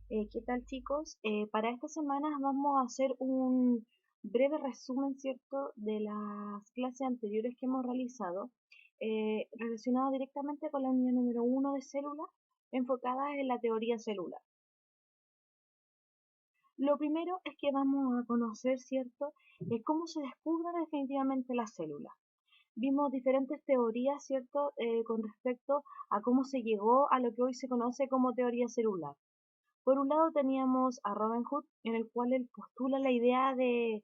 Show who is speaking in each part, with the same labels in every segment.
Speaker 1: ¿Qué tal, chicos? Para esta semana vamos a hacer un breve resumen, ¿cierto?, de las clases anteriores que hemos realizado, relacionado directamente con la unidad número 1 de células, enfocada en la teoría celular. Lo primero es que vamos a conocer, ¿cierto?, cómo se descubre definitivamente la célula. Vimos diferentes teorías, ¿cierto?, con respecto a cómo se llegó a lo que hoy se conoce como teoría celular. Por un lado teníamos a Robin Hood, en el cual él postula la idea de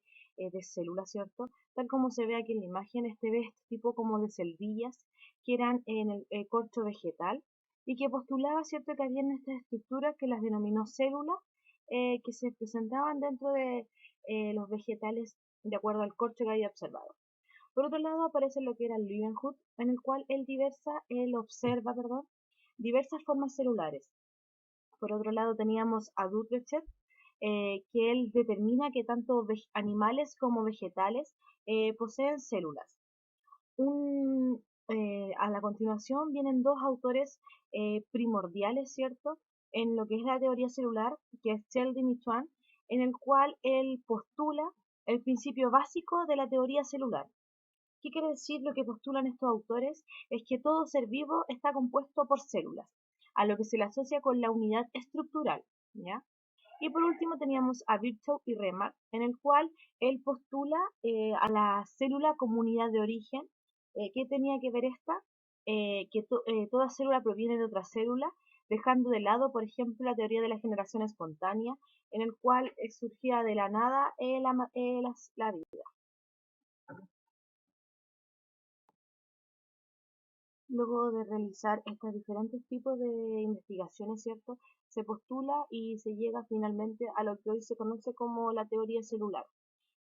Speaker 1: célula, ¿cierto? Tal como se ve aquí en la imagen, ve este tipo como de celdillas que eran en el corcho vegetal y que postulaba, ¿cierto?, que había estas estructuras que las denominó células que se presentaban dentro de los vegetales de acuerdo al corcho que había observado. Por otro lado aparece lo que era Leeuwenhoek, en el cual él observa, perdón, diversas formas celulares. Por otro lado teníamos a Dutrechet, que él determina que tanto animales como vegetales poseen células. A la continuación vienen dos autores primordiales, ¿cierto?, en lo que es la teoría celular, que es Sheldon y Schwann, en el cual él postula el principio básico de la teoría celular. ¿Qué quiere decir lo que postulan estos autores? Es que todo ser vivo está compuesto por células, a lo que se le asocia con la unidad estructural, ¿ya? Y por último teníamos a Virchow y Remark, en el cual él postula a la célula como unidad de origen. ¿Qué tenía que ver esta? Toda célula proviene de otra célula, dejando de lado, por ejemplo, la teoría de la generación espontánea, en el cual surgía de la nada la vida. Luego de realizar estos diferentes tipos de investigaciones, ¿cierto?, se postula y se llega finalmente a lo que hoy se conoce como la teoría celular,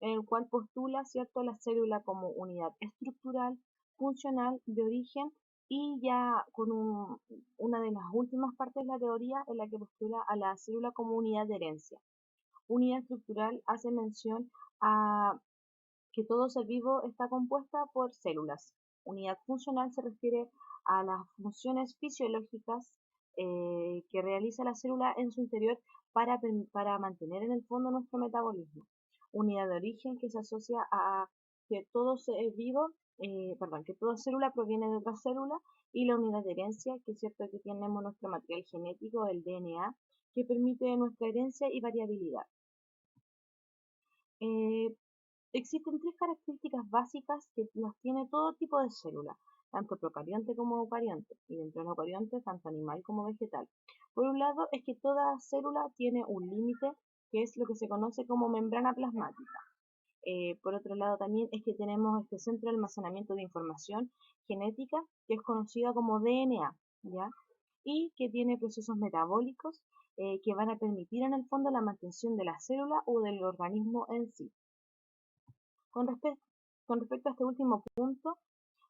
Speaker 1: en el cual postula, ¿cierto?, la célula como unidad estructural, funcional, de origen, y ya con una de las últimas partes de la teoría en la que postula a la célula como unidad de herencia. Unidad estructural hace mención a que todo ser vivo está compuesta por células. Unidad funcional se refiere a las funciones fisiológicas que realiza la célula en su interior para mantener en el fondo nuestro metabolismo. Unidad de origen que se asocia a que todo ser vivo, que toda célula proviene de otra célula, y la unidad de herencia, que es cierto que tenemos nuestro material genético, el DNA, que permite nuestra herencia y variabilidad. Eh, Existen tres características básicas que las tiene todo tipo de célula, tanto procarionte como eucarionte, y dentro de los eucariontes tanto animal como vegetal. Por un lado es que toda célula tiene un límite, que es lo que se conoce como membrana plasmática. Por otro lado también es que tenemos este centro de almacenamiento de información genética, que es conocida como DNA, ¿ya? Y que tiene procesos metabólicos que van a permitir en el fondo la mantención de la célula o del organismo en sí. Con, respe- con respecto a este último punto,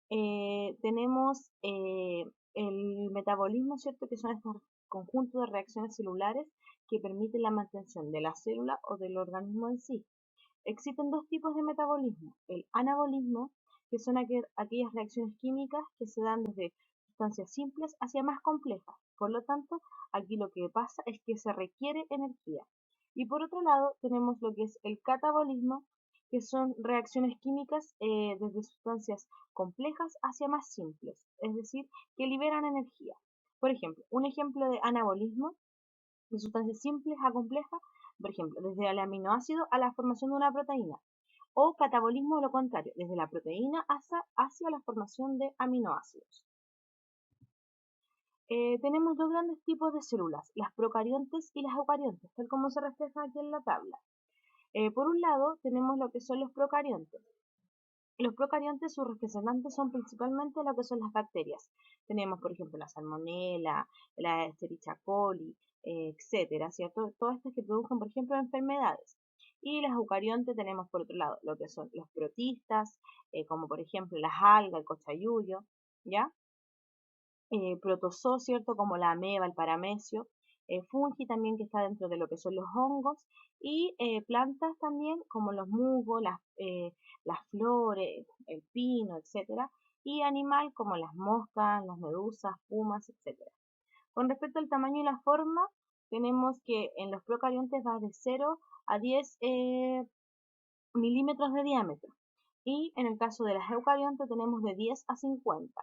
Speaker 1: tenemos el metabolismo, ¿cierto?, que son estos conjuntos de reacciones celulares que permiten la mantención de la célula o del organismo en sí. Existen dos tipos de metabolismo: el anabolismo, que son aquellas reacciones químicas que se dan desde sustancias simples hacia más complejas. Por lo tanto, aquí lo que pasa es que se requiere energía. Y por otro lado, tenemos lo que es el catabolismo, que son reacciones químicas desde sustancias complejas hacia más simples, es decir, que liberan energía. Por ejemplo, un ejemplo de anabolismo de sustancias simples a complejas, por ejemplo, desde el aminoácido a la formación de una proteína, o catabolismo lo contrario, desde la proteína hacia la formación de aminoácidos. Tenemos dos grandes tipos de células, las procariontes y las eucariontes, tal como se refleja aquí en la tabla. Por un lado, tenemos lo que son los procariontes. Los procariontes, sus representantes son principalmente lo que son las bacterias. Tenemos, por ejemplo, la salmonella, la Escherichia coli, etcétera, ¿cierto? Todas estas que producen, por ejemplo, enfermedades. Y las eucariontes tenemos, por otro lado, lo que son los protistas, como por ejemplo las algas, el cochayuyo, ¿ya? Protozoos, ¿cierto?, como la ameba, el paramecio, fungi también, que está dentro de lo que son los hongos, y plantas también como los musgos, las flores, el pino, etcétera, y animal como las moscas, las medusas, pumas, etcétera. Con respecto al tamaño y la forma, tenemos que en los procariontes va de 0 a 10 milímetros de diámetro. Y en el caso de las eucariontes tenemos de 10 a 50.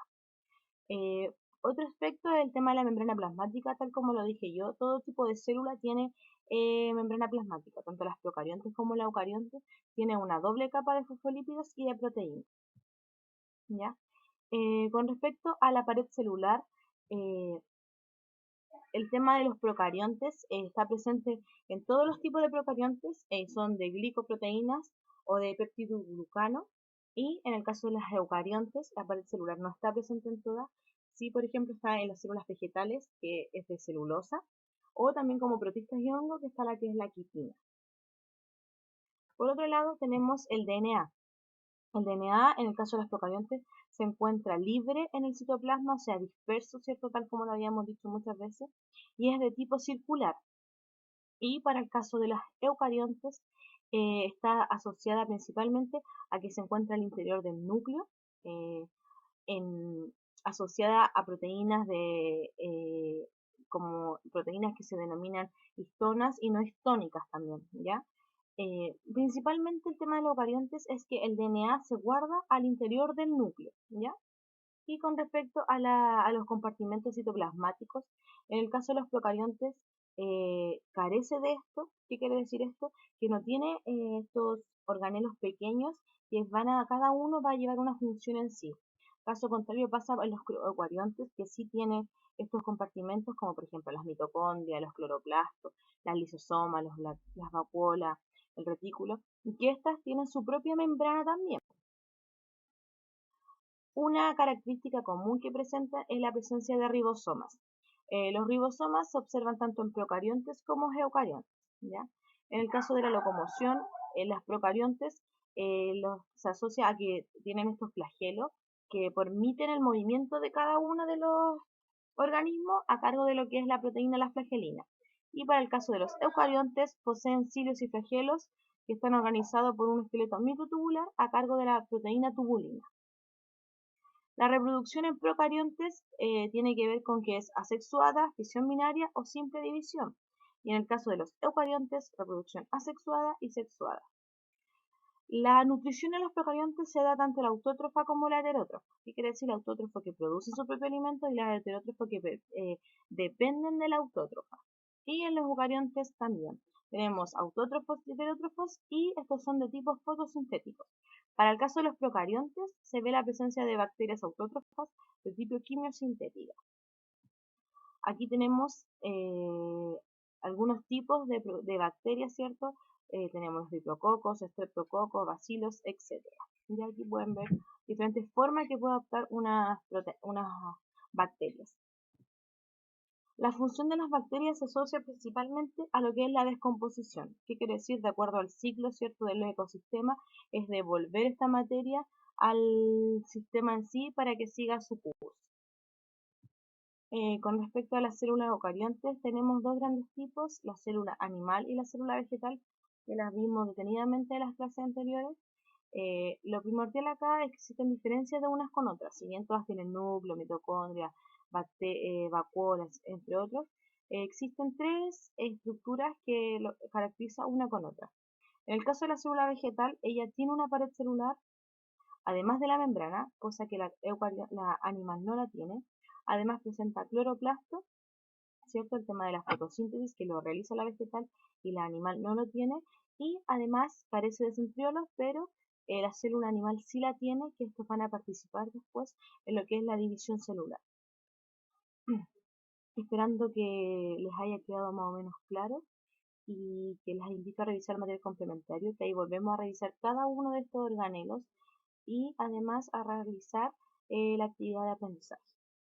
Speaker 1: Otro aspecto es el tema de la membrana plasmática, tal como lo dije yo, todo tipo de célula tiene membrana plasmática, tanto las procariontes como las eucariontes tienen una doble capa de fosfolípidos y de proteínas. ¿Ya? Con respecto a la pared celular, el tema de los procariontes está presente en todos los tipos de procariontes, son de glicoproteínas o de peptidoglucano, y en el caso de las eucariontes, la pared celular no está presente en todas, sí, por ejemplo, está en las células vegetales, que es de celulosa, o también como protistas y hongo, que está la que es la quitina. Por otro lado, tenemos el DNA. El DNA, en el caso de los procariontes, se encuentra libre en el citoplasma, o sea, disperso, ¿cierto? Tal como lo habíamos dicho muchas veces, y es de tipo circular. Y para el caso de las eucariontes, está asociada principalmente a que se encuentra al interior del núcleo, eh, en, asociada a proteínas como proteínas que se denominan histonas y no histónicas también, ¿ya? Principalmente el tema de los eucariontes es que el DNA se guarda al interior del núcleo, ¿ya? Y con respecto a los compartimentos citoplasmáticos, en el caso de los procariontes, carece de esto. ¿Qué quiere decir esto? Que no tiene estos organelos pequeños que cada uno va a llevar una función en sí. Caso contrario pasa en los eucariontes, que sí tienen estos compartimentos, como por ejemplo las mitocondrias, los cloroplastos, las lisosomas, las vacuolas, el retículo, y que estas tienen su propia membrana también. Una característica común que presenta es la presencia de ribosomas. Los ribosomas se observan tanto en procariontes como eucariontes, ¿ya? En el caso de la locomoción, en las procariontes se asocia a que tienen estos flagelos que permiten el movimiento de cada uno de los organismos a cargo de lo que es la proteína la flagelina. Y para el caso de los eucariontes, poseen cilios y flagelos que están organizados por un esqueleto microtubular a cargo de la proteína tubulina. La reproducción en procariontes tiene que ver con que es asexuada, fisión binaria o simple división. Y en el caso de los eucariontes, reproducción asexuada y sexuada. La nutrición en los procariontes se da tanto la autótrofa como la heterótrofa. ¿Qué quiere decir? El autótrofo que produce su propio alimento y la heterótrofa que dependen de la autótrofa. Y en los eucariontes también. Tenemos autótrofos y heterótrofos y estos son de tipo fotosintéticos. Para el caso de los procariontes se ve la presencia de bacterias autótrofas de tipo quimiosintética. Aquí tenemos algunos tipos de bacterias, ¿cierto? Tenemos diplococos, estreptococos, bacilos, etc. Y aquí pueden ver diferentes formas que puede adoptar unas bacterias. La función de las bacterias se asocia principalmente a lo que es la descomposición. ¿Qué quiere decir? De acuerdo al ciclo, ¿cierto?, del ecosistema, es devolver esta materia al sistema en sí para que siga su curso. Con respecto a las células eucariontes, tenemos dos grandes tipos, la célula animal y la célula vegetal, que las vimos detenidamente en las clases anteriores. Lo primordial acá es que existen diferencias de unas con otras, si bien todas tienen núcleo, mitocondria, vacuolas, entre otros, existen tres estructuras que lo caracterizan una con otra. En el caso de la célula vegetal, ella tiene una pared celular, además de la membrana, cosa que la animal no la tiene. Además presenta cloroplasto, ¿cierto? El tema de la fotosíntesis que lo realiza la vegetal y la animal no lo tiene. Y además carece de centriolos, pero la célula animal sí la tiene, que estos van a participar después en lo que es la división celular. Esperando que les haya quedado más o menos claro y que les invito a revisar material complementario, que ahí volvemos a revisar cada uno de estos organelos y además a realizar la actividad de aprendizaje.